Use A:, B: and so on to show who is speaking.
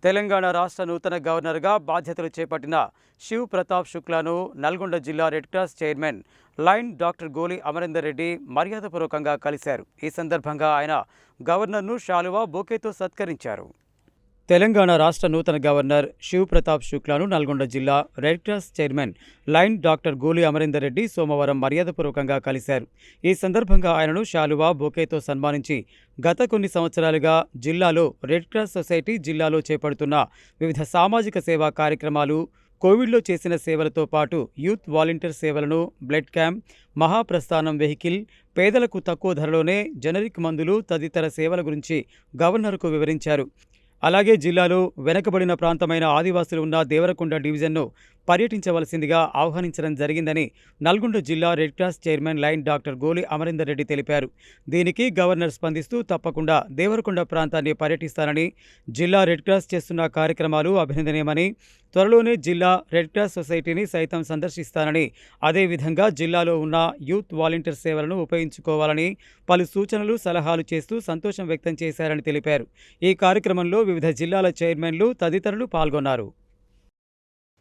A: తెలంగాణ రాష్ట్ర నూతన గవర్నర్గా బాధ్యతలు చేపట్టిన శివ్ ప్రతాప్ శుక్లాను నల్గొండ జిల్లా red cross chairman line doctor గోలి అమరేందర్ రెడ్డి మర్యాదపూర్వకంగా కలిశారు. ఈ సందర్భంగా ఆయన గవర్నర్ను శాలువా బొకేతో సత్కరించారు. తెలంగాణ రాష్ట్ర నూతన గవర్నర్ శివ్ ప్రతాప్ శుక్లాను నల్గొండ జిల్లా red cross chairman line doctor గోలి అమరేందర్ రెడ్డి సోమవారం మర్యాదపూర్వకంగా కలిశారు. ఈ సందర్భంగా ఆయనను శాలువా బొకేతో సన్మానించి గత కొన్ని సంవత్సరాలుగా జిల్లాలో రెడ్ క్రాస్ సొసైటీ జిల్లాలో చేపడుతున్న వివిధ సామాజిక సేవా కార్యక్రమాలు, కోవిడ్లో చేసిన సేవలతో పాటు యూత్ వాలంటీర్ సేవలను, బ్లడ్ క్యాంప్, మహాప్రస్థానం వెహికల్, పేదలకు తక్కువ ధరలోనే జనరిక్ మందులు తదితర సేవల గురించి గవర్నర్కు వివరించారు. అలాగే జిల్లాలో వెనుకబడిన ప్రాంతమైన ఆదివాసులు ఉన్న దేవరకొండ డివిజన్ను పర్యటించవలసిందిగా ఆహ్వానించడం జరిగిందని నల్గొండ జిల్లా red cross chairman line doctor గోలి అమరేందర్ రెడ్డి తెలిపారు. దీనికి గవర్నర్ స్పందిస్తూ తప్పకుండా దేవరకొండ ప్రాంతాన్ని పర్యటిస్తానని, జిల్లా రెడ్ క్రాస్ చేస్తున్న కార్యక్రమాలు అభినందనీయమని, త్వరలోనే జిల్లా రెడ్ క్రాస్ సొసైటీని సైతం సందర్శిస్తానని, అదేవిధంగా జిల్లాలో ఉన్న యూత్ వాలంటీర్ సేవలను ఉపయోగించుకోవాలని పలు సూచనలు, సలహాలు చేస్తూ సంతోషం వ్యక్తం చేశారని తెలిపారు. ఈ కార్యక్రమంలో వివిధ జిల్లాల చైర్మన్లు తదితరులు పాల్గొన్నారు.